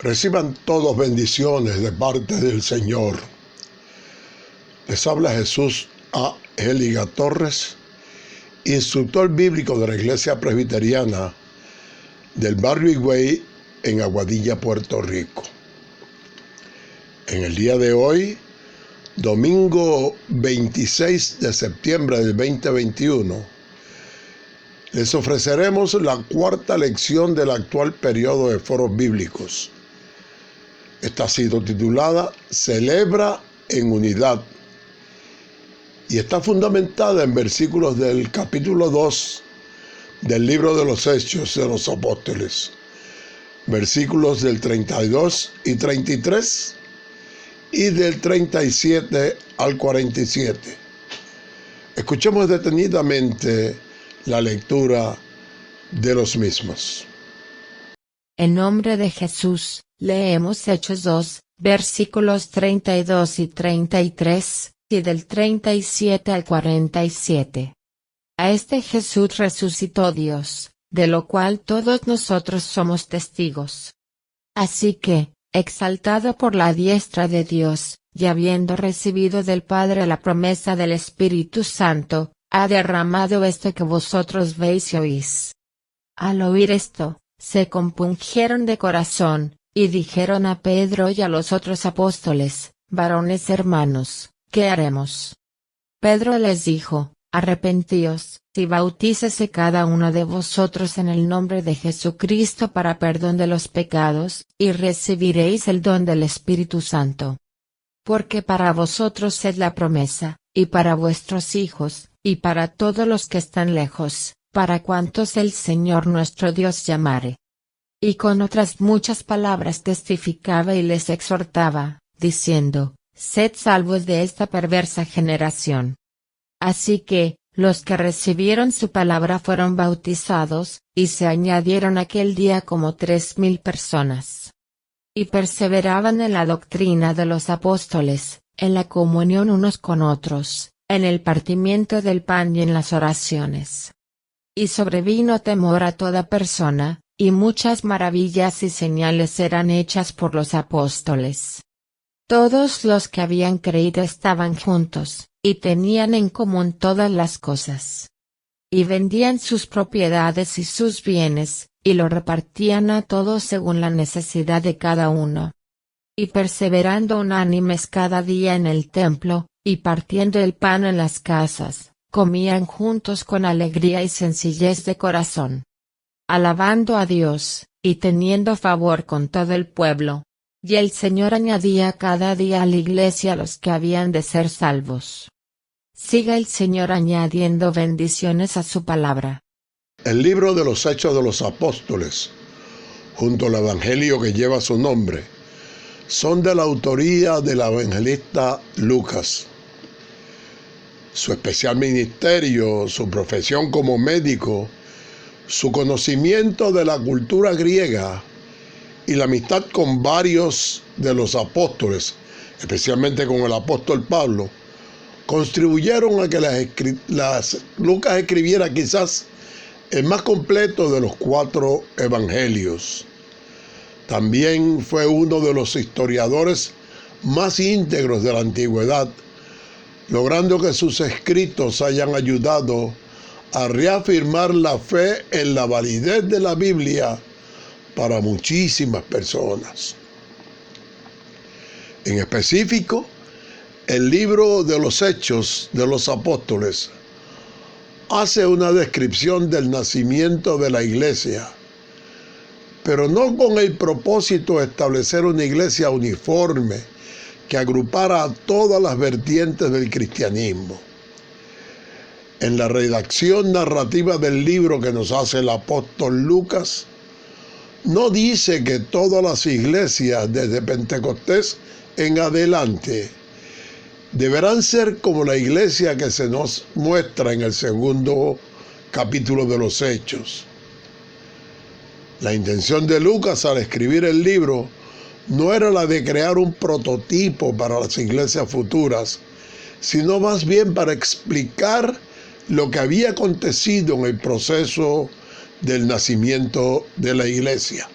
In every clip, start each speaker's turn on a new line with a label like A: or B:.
A: Reciban todos bendiciones de parte del Señor. Les habla Jesús A. Eliga Torres, instructor bíblico de la Iglesia Presbiteriana del barrio Higüey en Aguadilla, Puerto Rico. En el día de hoy, domingo 26 de septiembre del 2021, les ofreceremos la cuarta lección del actual periodo de foros bíblicos. Esta ha sido titulada Celebra en unidad y está fundamentada en versículos del capítulo 2 del libro de los Hechos de los Apóstoles, versículos del 32 y 33 y del 37 al 47. Escuchemos detenidamente la lectura de los mismos.
B: En nombre de Jesús, leemos Hechos 2, versículos 32 y 33, y del 37 al 47. A este Jesús resucitó Dios, de lo cual todos nosotros somos testigos. Así que, exaltado por la diestra de Dios, y habiendo recibido del Padre la promesa del Espíritu Santo, ha derramado esto que vosotros veis y oís. Al oír esto, se compungieron de corazón, y dijeron a Pedro y a los otros apóstoles: varones hermanos, ¿qué haremos? Pedro les dijo: arrepentíos, y bautícese cada uno de vosotros en el nombre de Jesucristo para perdón de los pecados, y recibiréis el don del Espíritu Santo. Porque para vosotros es la promesa, y para vuestros hijos, y para todos los que están lejos, para cuantos el Señor nuestro Dios llamare. Y con otras muchas palabras testificaba y les exhortaba, diciendo: sed salvos de esta perversa generación. Así que, los que recibieron su palabra fueron bautizados, y se añadieron aquel día como 3,000 personas. Y perseveraban en la doctrina de los apóstoles, en la comunión unos con otros, en el partimiento del pan y en las oraciones. Y sobrevino temor a toda persona, y muchas maravillas y señales eran hechas por los apóstoles. Todos los que habían creído estaban juntos, y tenían en común todas las cosas. Y vendían sus propiedades y sus bienes, y lo repartían a todos según la necesidad de cada uno. Y perseverando unánimes cada día en el templo, y partiendo el pan en las casas, comían juntos con alegría y sencillez de corazón, alabando a Dios, y teniendo favor con todo el pueblo. Y el Señor añadía cada día a la iglesia los que habían de ser salvos. Siga el Señor añadiendo bendiciones a su palabra.
A: El libro de los Hechos de los Apóstoles, junto al Evangelio que lleva su nombre, son de la autoría del evangelista Lucas. Su especial ministerio, su profesión como médico, su conocimiento de la cultura griega y la amistad con varios de los apóstoles, especialmente con el apóstol Pablo, contribuyeron a que Lucas escribiera quizás el más completo de los 4 evangelios. También fue uno de los historiadores más íntegros de la antigüedad, logrando que sus escritos hayan ayudado a reafirmar la fe en la validez de la Biblia para muchísimas personas. En específico, el libro de los Hechos de los Apóstoles hace una descripción del nacimiento de la iglesia, pero no con el propósito de establecer una iglesia uniforme que agrupara a todas las vertientes del cristianismo. En la redacción narrativa del libro que nos hace el apóstol Lucas, no dice que todas las iglesias desde Pentecostés en adelante deberán ser como la iglesia que se nos muestra en el segundo capítulo de los Hechos. La intención de Lucas al escribir el libro no era la de crear un prototipo para las iglesias futuras, sino más bien para explicar lo que había acontecido en el proceso del nacimiento de la iglesia.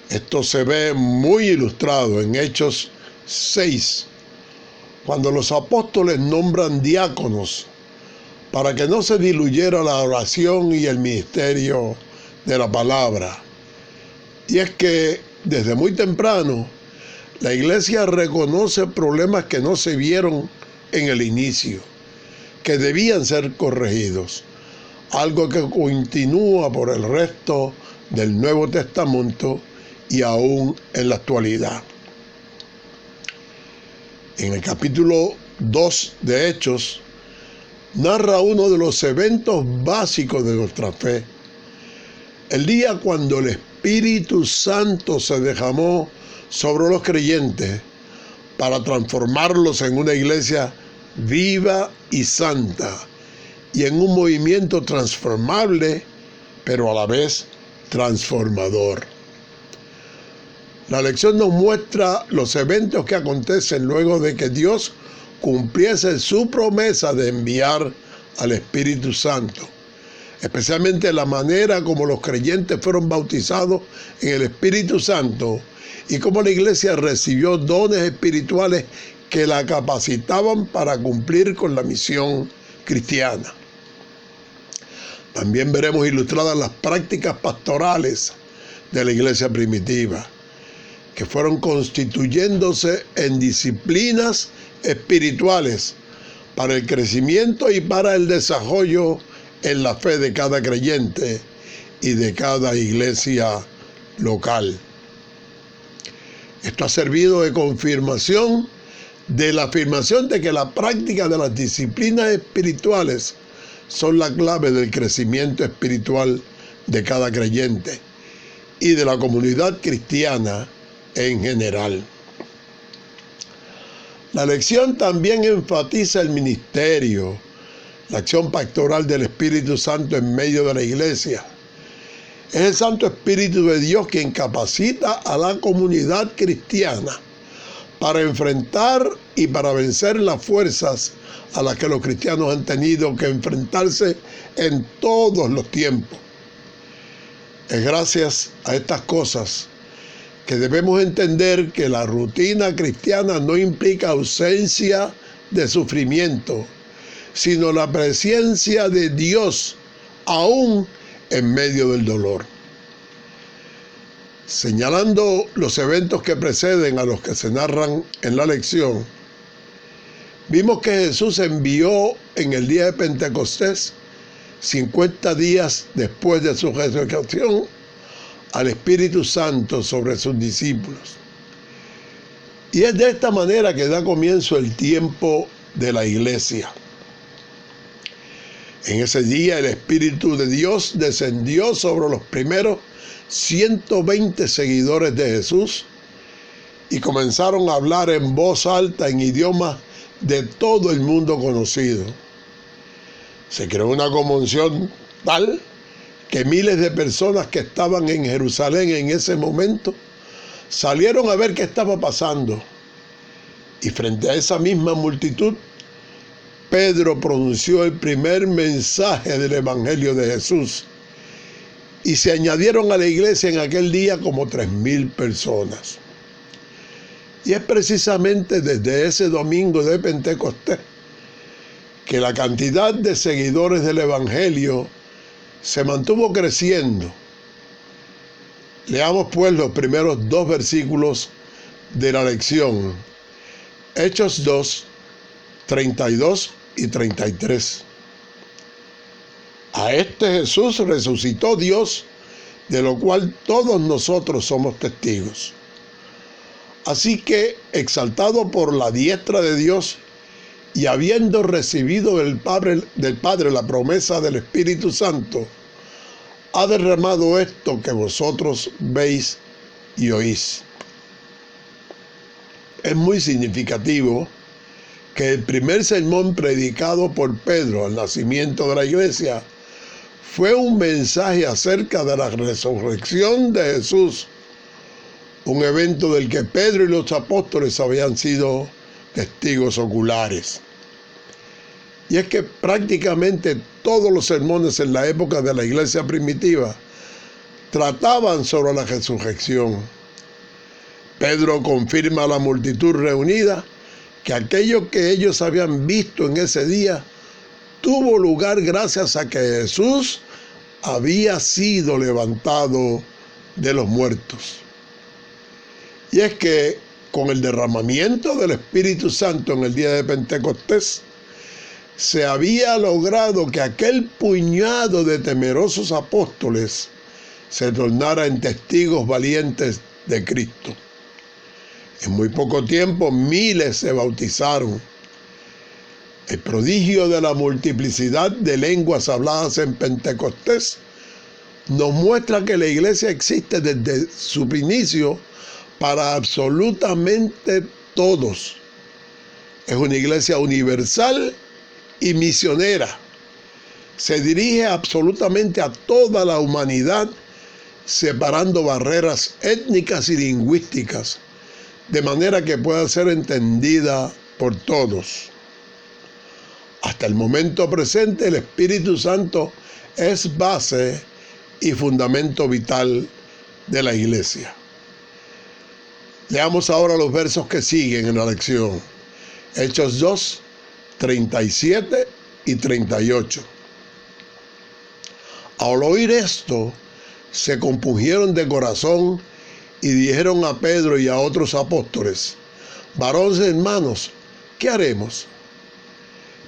A: Esto se ve muy ilustrado en Hechos 6, cuando los apóstoles nombran diáconos para que no se diluyera la oración y el ministerio de la palabra. Y es que desde muy temprano la iglesia reconoce problemas que no se vieron en el inicio, que debían ser corregidos, algo que continúa por el resto del Nuevo Testamento y aún en la actualidad. En el capítulo 2 de Hechos, narra uno de los eventos básicos de nuestra fe. El día cuando el Espíritu Santo se derramó sobre los creyentes para transformarlos en una iglesia viva y santa y en un movimiento transformable, pero a la vez transformador. La lección nos muestra los eventos que acontecen luego de que Dios cumpliese su promesa de enviar al Espíritu Santo, especialmente la manera como los creyentes fueron bautizados en el Espíritu Santo y cómo la iglesia recibió dones espirituales que la capacitaban para cumplir con la misión cristiana. También veremos ilustradas las prácticas pastorales de la iglesia primitiva, que fueron constituyéndose en disciplinas espirituales para el crecimiento y para el desarrollo en la fe de cada creyente y de cada iglesia local. Esto ha servido de confirmación de la afirmación de que la práctica de las disciplinas espirituales son la clave del crecimiento espiritual de cada creyente y de la comunidad cristiana en general. La lección también enfatiza el ministerio, la acción pastoral del Espíritu Santo en medio de la iglesia. Es el Santo Espíritu de Dios quien capacita a la comunidad cristiana para enfrentar y para vencer las fuerzas a las que los cristianos han tenido que enfrentarse en todos los tiempos. Es gracias a estas cosas que debemos entender que la rutina cristiana no implica ausencia de sufrimiento, sino la presencia de Dios aún en medio del dolor. Señalando los eventos que preceden a los que se narran en la lección, vimos que Jesús envió en el día de Pentecostés, 50 días después de su resurrección, al Espíritu Santo sobre sus discípulos. Y es de esta manera que da comienzo el tiempo de la iglesia. En ese día el Espíritu de Dios descendió sobre los primeros 120 seguidores de Jesús y comenzaron a hablar en voz alta en idiomas de todo el mundo conocido. Se creó una conmoción tal que miles de personas que estaban en Jerusalén en ese momento salieron a ver qué estaba pasando. Y frente a esa misma multitud, Pedro pronunció el primer mensaje del Evangelio de Jesús. Y se añadieron a la iglesia en aquel día como 3,000 personas. Y es precisamente desde ese domingo de Pentecostés que la cantidad de seguidores del Evangelio se mantuvo creciendo. Leamos pues los primeros 2 versículos de la lección. Hechos 2, 32 y 33. A este Jesús resucitó Dios, de lo cual todos nosotros somos testigos. Así que, exaltado por la diestra de Dios y habiendo recibido del Padre la promesa del Espíritu Santo, ha derramado esto que vosotros veis y oís. Es muy significativo que el primer sermón predicado por Pedro al nacimiento de la iglesia fue un mensaje acerca de la resurrección de Jesús, un evento del que Pedro y los apóstoles habían sido testigos oculares. Y es que prácticamente todos los sermones en la época de la iglesia primitiva trataban sobre la resurrección. Pedro confirma a la multitud reunida que aquello que ellos habían visto en ese día tuvo lugar gracias a que Jesús había sido levantado de los muertos. Y es que con el derramamiento del Espíritu Santo en el día de Pentecostés, se había logrado que aquel puñado de temerosos apóstoles se tornara en testigos valientes de Cristo. En muy poco tiempo, miles se bautizaron. El prodigio de la multiplicidad de lenguas habladas en Pentecostés nos muestra que la iglesia existe desde su inicio para absolutamente todos. Es una iglesia universal y misionera. Se dirige absolutamente a toda la humanidad, separando barreras étnicas y lingüísticas, de manera que pueda ser entendida por todos. Hasta el momento presente, el Espíritu Santo es base y fundamento vital de la iglesia. Leamos ahora los versos que siguen en la lección. Hechos 2, 37 y 38. Al oír esto, se compungieron de corazón y dijeron a Pedro y a otros apóstoles: varones hermanos, ¿qué haremos?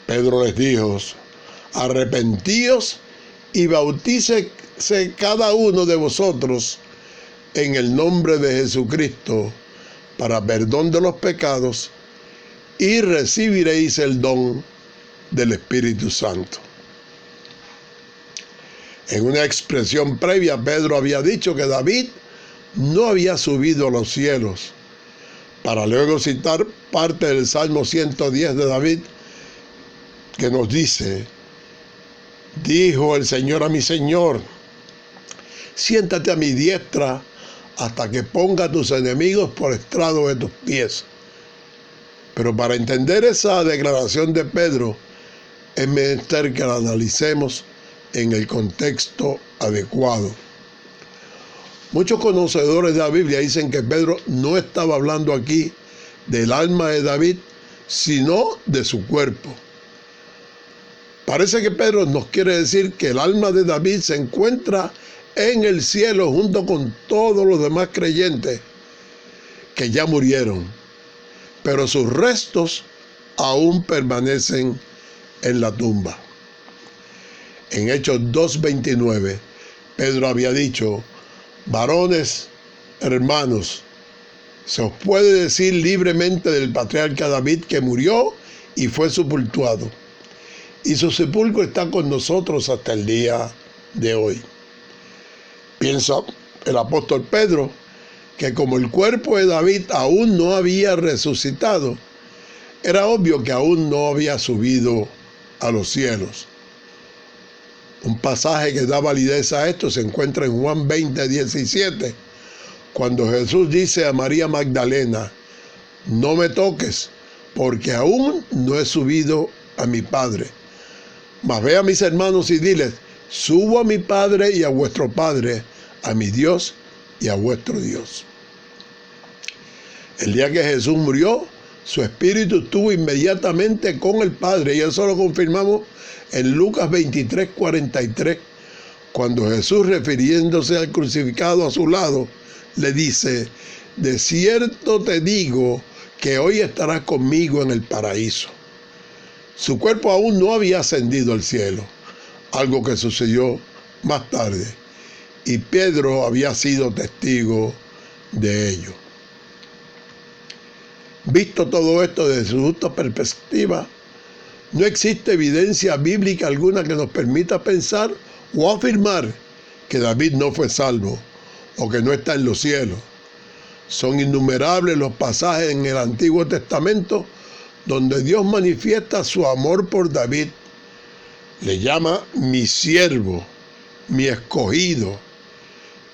A: Pedro les dijo: arrepentíos y bautícese cada uno de vosotros en el nombre de Jesucristo para perdón de los pecados, y recibiréis el don del Espíritu Santo. En una expresión previa, Pedro había dicho que David no había subido a los cielos, para luego citar parte del Salmo 110 de David, que nos dice: dijo el Señor a mi Señor, siéntate a mi diestra hasta que ponga a tus enemigos por estrado de tus pies. Pero para entender esa declaración de Pedro, es menester que la analicemos en el contexto adecuado. Muchos conocedores de la Biblia dicen que Pedro no estaba hablando aquí del alma de David, sino de su cuerpo. Parece que Pedro nos quiere decir que el alma de David se encuentra en el cielo junto con todos los demás creyentes que ya murieron, pero sus restos aún permanecen en la tumba. En Hechos 2:29, Pedro había dicho: varones, hermanos, se os puede decir libremente del patriarca David que murió y fue sepultado, y su sepulcro está con nosotros hasta el día de hoy. Piensa el apóstol Pedro que como el cuerpo de David aún no había resucitado, era obvio que aún no había subido a los cielos. Un pasaje que da validez a esto se encuentra en Juan 20:17, cuando Jesús dice a María Magdalena: no me toques, porque aún no he subido a mi Padre. Mas ve a mis hermanos y diles: subo a mi Padre y a vuestro Padre, a mi Dios y a vuestro Dios. El día que Jesús murió, su espíritu estuvo inmediatamente con el Padre, y eso lo confirmamos en Lucas 23:43, cuando Jesús, refiriéndose al crucificado a su lado, le dice: de cierto te digo que hoy estarás conmigo en el paraíso. Su cuerpo aún no había ascendido al cielo, algo que sucedió más tarde, y Pedro había sido testigo de ello. Visto todo esto desde su justa perspectiva, no existe evidencia bíblica alguna que nos permita pensar o afirmar que David no fue salvo o que no está en los cielos. Son innumerables los pasajes en el Antiguo Testamento donde Dios manifiesta su amor por David. Le llama mi siervo, mi escogido.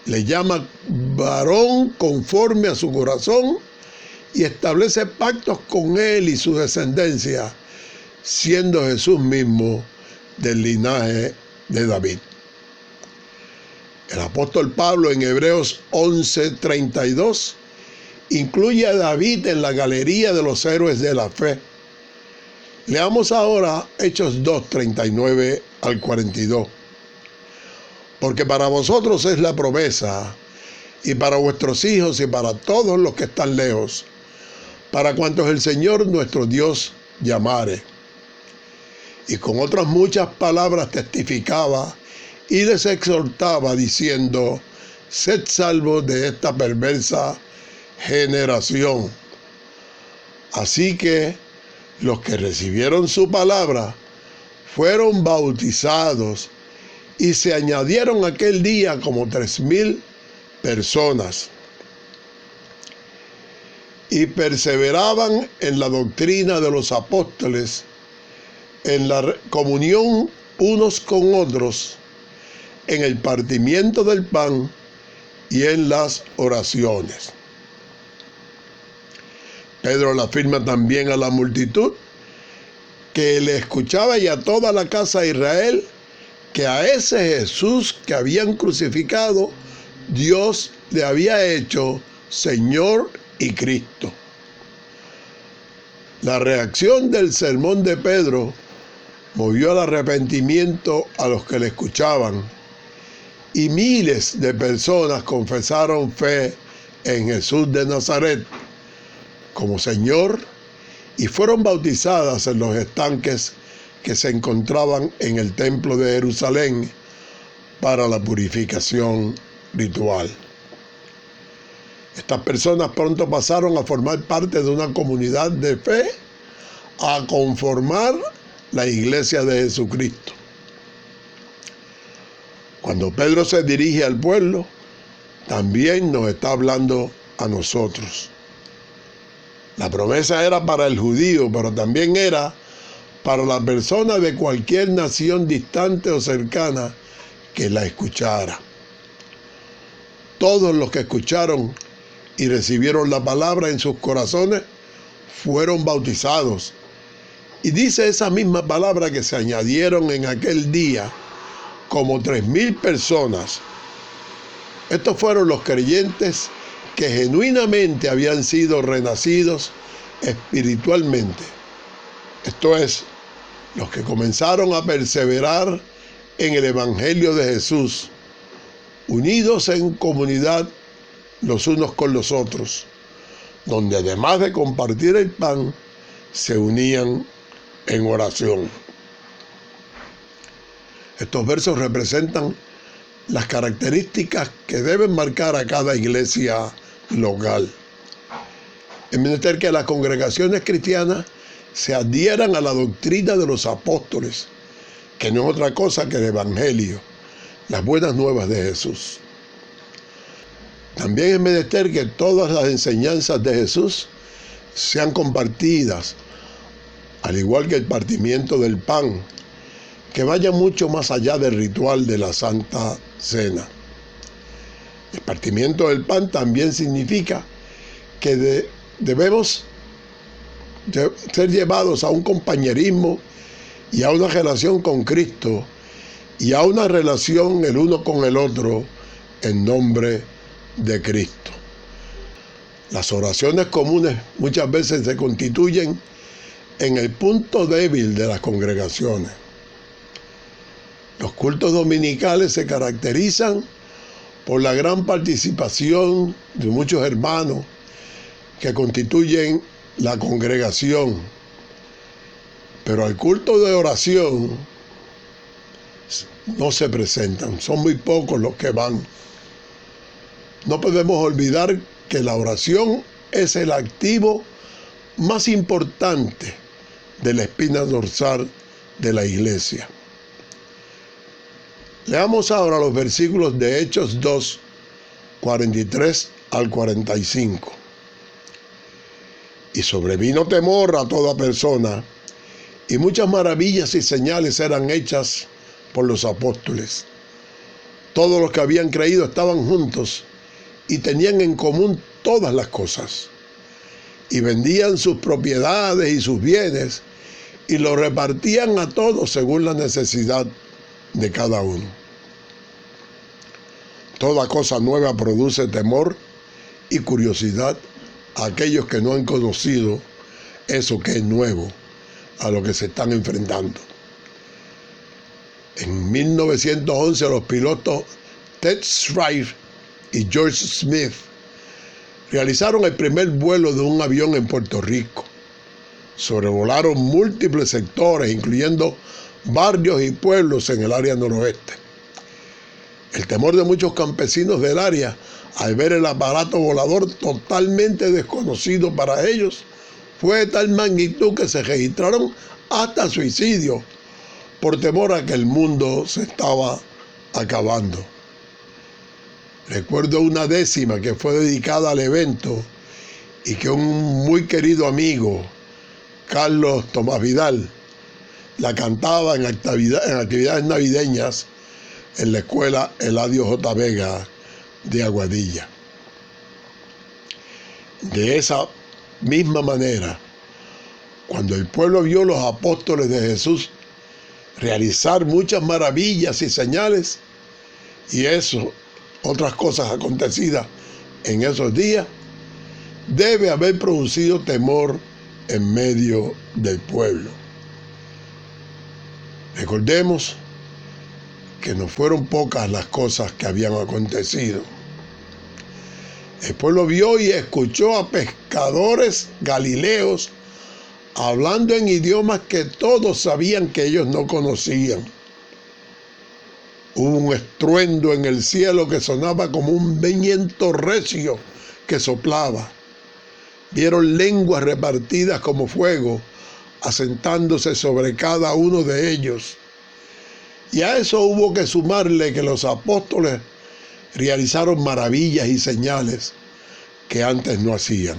A: Le llama varón conforme a su corazón y establece pactos con él y su descendencia, siendo Jesús mismo del linaje de David. El apóstol Pablo en Hebreos 11:32 incluye a David en la galería de los héroes de la fe. Leamos ahora Hechos 2, 39 al 42. Porque para vosotros es la promesa, y para vuestros hijos y para todos los que están lejos, para cuantos el Señor nuestro Dios llamare. Y con otras muchas palabras testificaba y les exhortaba diciendo: sed salvos de esta perversa generación. Así que los que recibieron su palabra fueron bautizados, y se añadieron aquel día como 3,000 personas. Y perseveraban en la doctrina de los apóstoles, en la comunión unos con otros, en el partimiento del pan y en las oraciones. Pedro le afirma también a la multitud que le escuchaba y a toda la casa de Israel que a ese Jesús que habían crucificado, Dios le había hecho Señor y Cristo. La reacción del sermón de Pedro movió al arrepentimiento a los que le escuchaban, y miles de personas confesaron fe en Jesús de Nazaret como Señor y fueron bautizadas en los estanques que se encontraban en el templo de Jerusalén para la purificación ritual. Estas personas pronto pasaron a formar parte de una comunidad de fe, a conformar la iglesia de Jesucristo. Cuando Pedro se dirige al pueblo, también nos está hablando a nosotros. La promesa era para el judío, pero también era para la persona de cualquier nación distante o cercana que la escuchara. Todos los que escucharon y recibieron la palabra en sus corazones fueron bautizados. Y dice esa misma palabra que se añadieron en aquel día como 3,000 personas. Estos fueron los creyentes que genuinamente habían sido renacidos espiritualmente. Esto es, los que comenzaron a perseverar en el Evangelio de Jesús, unidos en comunidad los unos con los otros, donde además de compartir el pan, se unían en oración. Estos versos representan las características que deben marcar a cada iglesia local. Es menester que las congregaciones cristianas se adhieran a la doctrina de los apóstoles, que no es otra cosa que el Evangelio, las buenas nuevas de Jesús. También es menester que todas las enseñanzas de Jesús sean compartidas, al igual que el partimiento del pan, que vaya mucho más allá del ritual de la Santa Cena. El partimiento del pan también significa que debemos ser llevados a un compañerismo y a una relación con Cristo y a una relación el uno con el otro en nombre de Cristo. Las oraciones comunes muchas veces se constituyen en el punto débil de las congregaciones. Los cultos dominicales se caracterizan por la gran participación de muchos hermanos que constituyen la congregación. Pero al culto de oración no se presentan, son muy pocos los que van. No podemos olvidar que la oración es el activo más importante de la espina dorsal de la iglesia. Leamos ahora los versículos de Hechos 2, 43 al 45. Y sobrevino temor a toda persona, y muchas maravillas y señales eran hechas por los apóstoles. Todos los que habían creído estaban juntos y tenían en común todas las cosas. Y vendían sus propiedades y sus bienes y los repartían a todos según la necesidad de cada uno. Toda cosa nueva produce temor y curiosidad a aquellos que no han conocido eso que es nuevo, a lo que se están enfrentando. En 1911 los pilotos Ted Strive y George Smith realizaron el primer vuelo de un avión en Puerto Rico. Sobrevolaron múltiples sectores, incluyendo barrios y pueblos en el área noroeste. El temor de muchos campesinos del área al ver el aparato volador totalmente desconocido para ellos fue de tal magnitud que se registraron hasta suicidios por temor a que el mundo se estaba acabando. Recuerdo una décima que fue dedicada al evento y que un muy querido amigo, Carlos Tomás Vidal, la cantaba en actividades navideñas en la escuela Eladio J. Vega de Aguadilla. De esa misma manera, cuando el pueblo vio a los apóstoles de Jesús realizar muchas maravillas y señales, y eso, otras cosas acontecidas en esos días, debe haber producido temor en medio del pueblo. Recordemos que no fueron pocas las cosas que habían acontecido. El pueblo vio y escuchó a pescadores galileos hablando en idiomas que todos sabían que ellos no conocían. Hubo un estruendo en el cielo que sonaba como un viento recio que soplaba. Vieron lenguas repartidas como fuego, asentándose sobre cada uno de ellos. Y a eso hubo que sumarle que los apóstoles realizaron maravillas y señales que antes no hacían.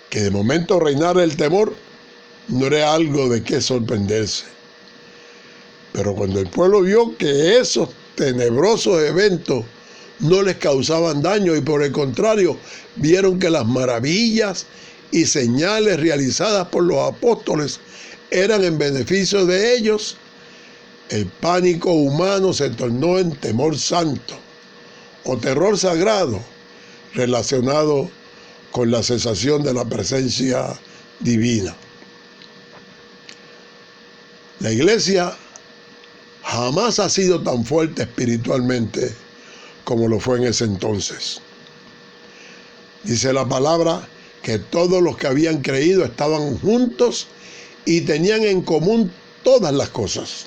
A: Que de momento reinara el temor no era algo de qué sorprenderse. Pero cuando el pueblo vio que esos tenebrosos eventos no les causaban daño y por el contrario vieron que las maravillas y señales realizadas por los apóstoles eran en beneficio de ellos, el pánico humano se tornó en temor santo o terror sagrado relacionado con la cesación de la presencia divina. La iglesia jamás ha sido tan fuerte espiritualmente como lo fue en ese entonces. Dice la palabra que todos los que habían creído estaban juntos y tenían en común todas las cosas,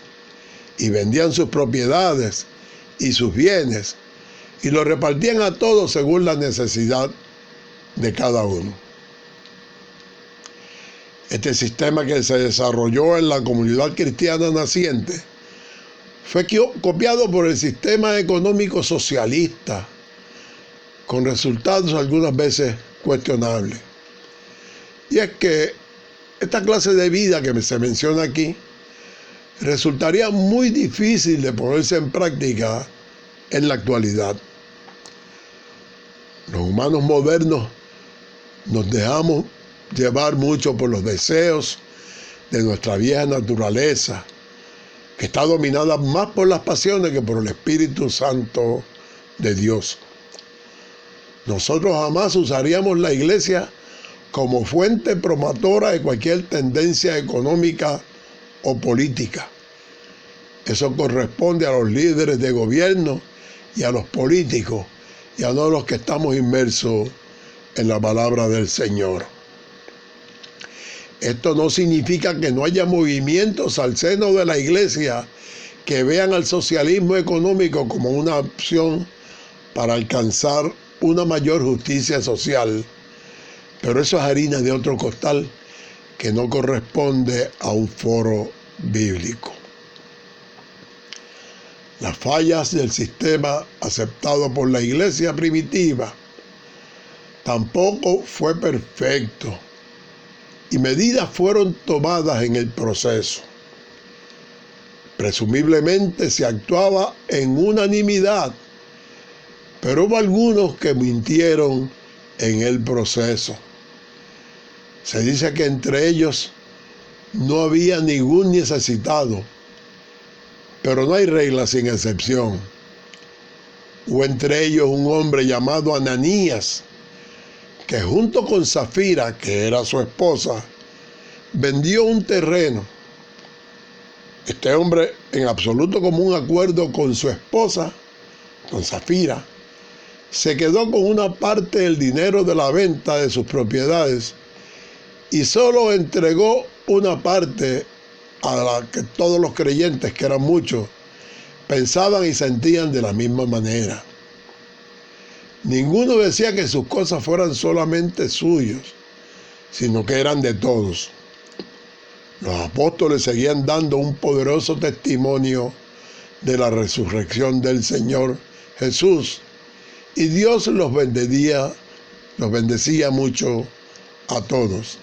A: y vendían sus propiedades y sus bienes, y los repartían a todos según la necesidad de cada uno. Este sistema que se desarrolló en la comunidad cristiana naciente fue copiado por el sistema económico socialista, con resultados algunas veces cuestionables. Y es que esta clase de vida que se menciona aquí resultaría muy difícil de ponerse en práctica en la actualidad. Los humanos modernos nos dejamos llevar mucho por los deseos de nuestra vieja naturaleza, que está dominada más por las pasiones que por el Espíritu Santo de Dios. Nosotros jamás usaríamos la iglesia como fuente promotora de cualquier tendencia económica o política. Eso corresponde a los líderes de gobierno y a los políticos, y a no los que estamos inmersos en la palabra del Señor. Esto no significa que no haya movimientos al seno de la iglesia que vean al socialismo económico como una opción para alcanzar una mayor justicia social, pero eso es harina de otro costal que no corresponde a un foro bíblico. Las fallas del sistema aceptado por la iglesia primitiva tampoco fue perfecto, y medidas fueron tomadas en el proceso. Presumiblemente se actuaba en unanimidad, pero hubo algunos que mintieron en el proceso. Se dice que entre ellos no había ningún necesitado, pero no hay regla sin excepción. Hubo entre ellos un hombre llamado Ananías, que junto con Safira, que era su esposa, vendió un terreno. Este hombre, en absoluto común acuerdo con su esposa, con Safira, se quedó con una parte del dinero de la venta de sus propiedades y solo entregó una parte a la que todos los creyentes, que eran muchos, pensaban y sentían de la misma manera. Ninguno decía que sus cosas fueran solamente suyos, sino que eran de todos. Los apóstoles seguían dando un poderoso testimonio de la resurrección del Señor Jesús, y Dios los bendecía mucho a todos.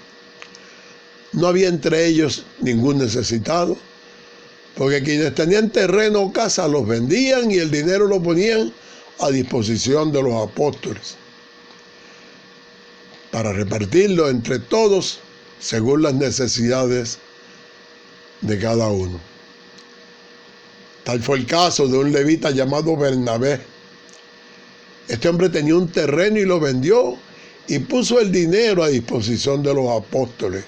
A: No había entre ellos ningún necesitado, porque quienes tenían terreno o casa los vendían y el dinero lo ponían a disposición de los apóstoles para repartirlo entre todos según las necesidades de cada uno. Tal fue el caso de un levita llamado Bernabé. Este hombre tenía un terreno y lo vendió y puso el dinero a disposición de los apóstoles.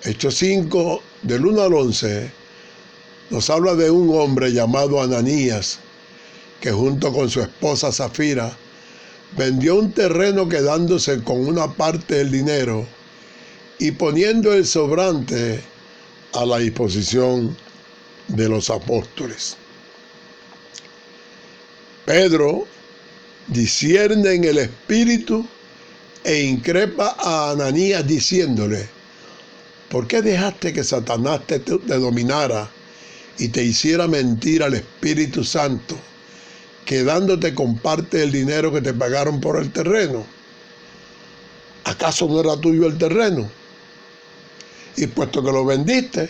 A: Hechos 5, del 1 al 11, nos habla de un hombre llamado Ananías, que junto con su esposa Safira vendió un terreno quedándose con una parte del dinero y poniendo el sobrante a la disposición de los apóstoles. Pedro discierne en el espíritu e increpa a Ananías diciéndole: ¿por qué dejaste que Satanás te dominara y te hiciera mentir al Espíritu Santo, quedándote con parte del dinero que te pagaron por el terreno? ¿Acaso no era tuyo el terreno? Y puesto que lo vendiste,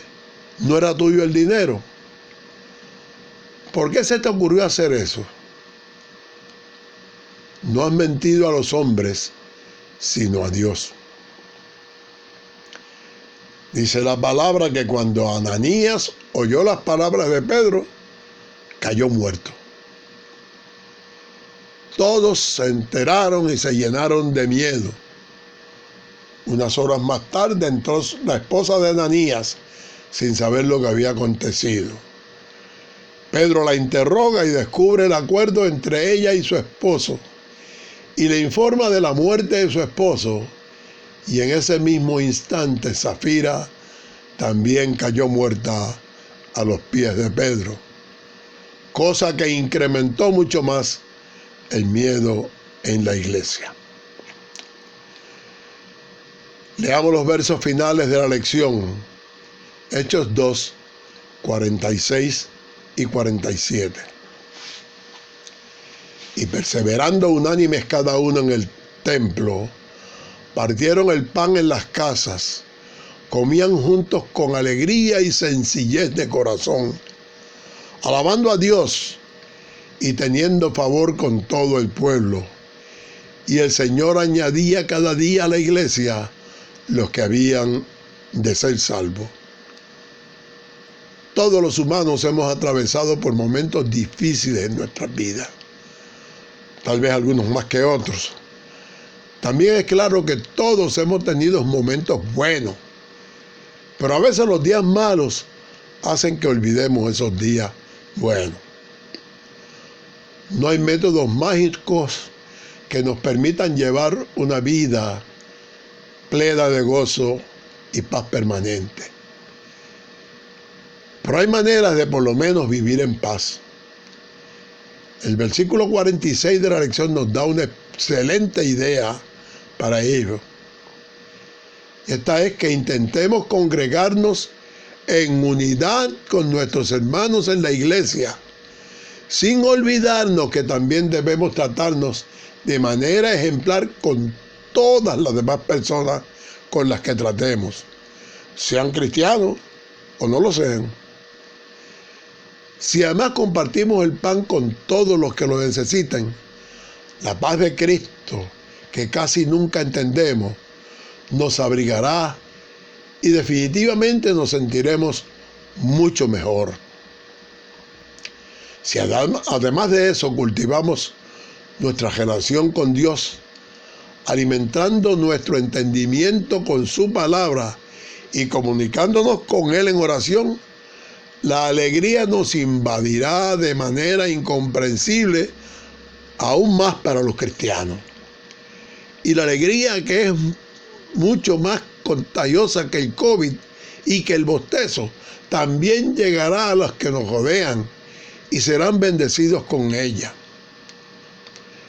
A: no era tuyo el dinero. ¿Por qué se te ocurrió hacer eso? No has mentido a los hombres, sino a Dios. Dice la palabra que cuando Ananías oyó las palabras de Pedro, cayó muerto. Todos se enteraron y se llenaron de miedo. Unas horas más tarde entró la esposa de Ananías sin saber lo que había acontecido. Pedro la interroga y descubre el acuerdo entre ella y su esposo y le informa de la muerte de su esposo, y en ese mismo instante Safira también cayó muerta a los pies de Pedro, cosa que incrementó mucho más el miedo en la iglesia. Leamos los versos finales de la lección, Hechos 2, 46 y 47. Y perseverando unánimes cada uno en el templo, partieron el pan en las casas, comían juntos con alegría y sencillez de corazón, alabando a Dios y teniendo favor con todo el pueblo. Y el Señor añadía cada día a la iglesia los que habían de ser salvos. Todos los humanos hemos atravesado por momentos difíciles en nuestras vidas, tal vez algunos más que otros. También es claro que todos hemos tenido momentos buenos, pero a veces los días malos hacen que olvidemos esos días buenos. No hay métodos mágicos que nos permitan llevar una vida plena de gozo y paz permanente. Pero hay maneras de por lo menos vivir en paz. El versículo 46 de la lección nos da una excelente idea para ello. Esta es que intentemos congregarnos en unidad con nuestros hermanos en la iglesia, sin olvidarnos que también debemos tratarnos de manera ejemplar con todas las demás personas con las que tratemos, sean cristianos o no lo sean. Si además compartimos el pan con todos los que lo necesitan, la paz de Cristo, que casi nunca entendemos, nos abrigará y definitivamente nos sentiremos mucho mejor. Si además de eso cultivamos nuestra relación con Dios, alimentando nuestro entendimiento con su palabra y comunicándonos con Él en oración, la alegría nos invadirá de manera incomprensible, aún más para los cristianos. Y la alegría, que es mucho más contagiosa que el COVID y que el bostezo, también llegará a los que nos rodean y serán bendecidos con ella.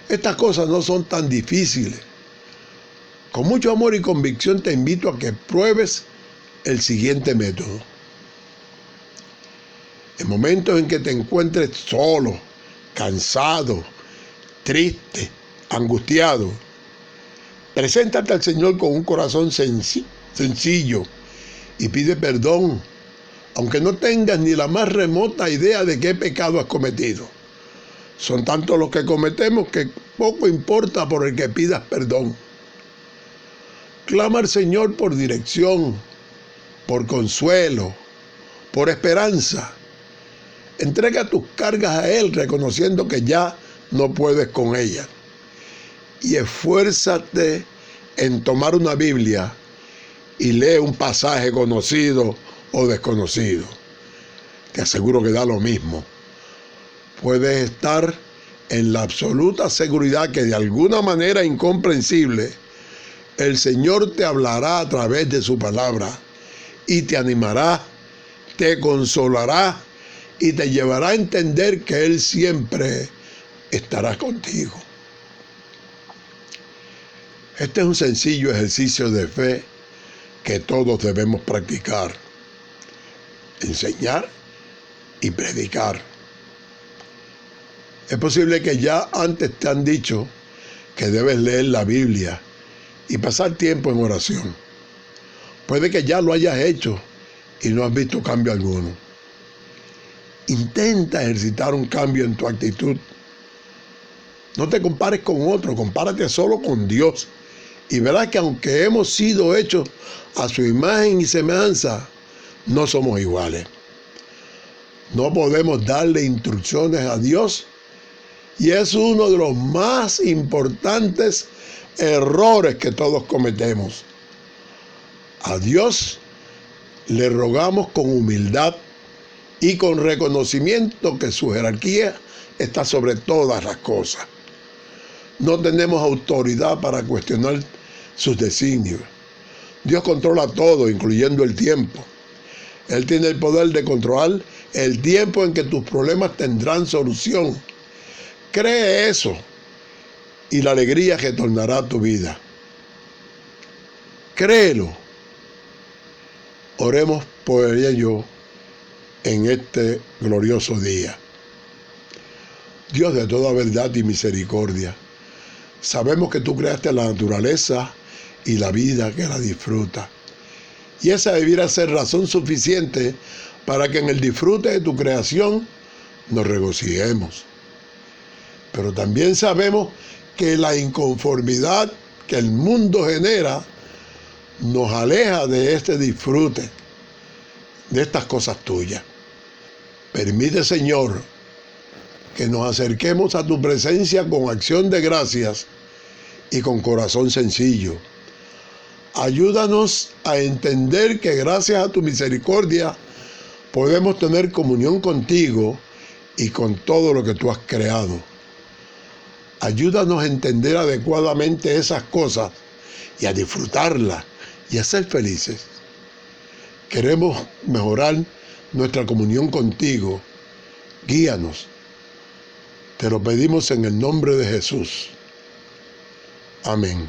A: Estas cosas no son tan difíciles. Con mucho amor y convicción te invito a que pruebes el siguiente método. En momentos en que te encuentres solo, cansado, triste, angustiado, preséntate al Señor con un corazón sencillo y pide perdón, aunque no tengas ni la más remota idea de qué pecado has cometido. Son tantos los que cometemos que poco importa por el que pidas perdón. Clama al Señor por dirección, por consuelo, por esperanza. Entrega tus cargas a Él reconociendo que ya no puedes con ellas. Y esfuérzate en tomar una Biblia y lee un pasaje conocido o desconocido. Te aseguro que da lo mismo. Puedes estar en la absoluta seguridad que de alguna manera incomprensible el Señor te hablará a través de su palabra y te animará, te consolará y te llevará a entender que Él siempre estará contigo. Este es un sencillo ejercicio de fe que todos debemos practicar, enseñar y predicar. Es posible que ya antes te han dicho que debes leer la Biblia y pasar tiempo en oración. Puede que ya lo hayas hecho y no has visto cambio alguno. Intenta ejercitar un cambio en tu actitud. No te compares con otro, compárate solo con Dios. Y verás que aunque hemos sido hechos a su imagen y semejanza, no somos iguales. No podemos darle instrucciones a Dios y es uno de los más importantes errores que todos cometemos. A Dios le rogamos con humildad y con reconocimiento que su jerarquía está sobre todas las cosas. No tenemos autoridad para cuestionar sus designios. Dios controla todo, incluyendo el tiempo. Él tiene el poder de controlar el tiempo en que tus problemas tendrán solución. Cree eso y la alegría retornará a tu vida. Créelo. Oremos por ello en este glorioso día. Dios de toda verdad y misericordia, sabemos que tú creaste la naturaleza y la vida que la disfruta. Y esa debiera ser razón suficiente para que en el disfrute de tu creación nos regocijemos. Pero también sabemos que la inconformidad que el mundo genera nos aleja de este disfrute, de estas cosas tuyas. Permite, Señor, que nos acerquemos a tu presencia con acción de gracias y con corazón sencillo. Ayúdanos a entender que gracias a tu misericordia podemos tener comunión contigo y con todo lo que tú has creado. Ayúdanos a entender adecuadamente esas cosas y a disfrutarlas y a ser felices. Queremos mejorar nuestra comunión contigo. Guíanos. Te lo pedimos en el nombre de Jesús. Amén.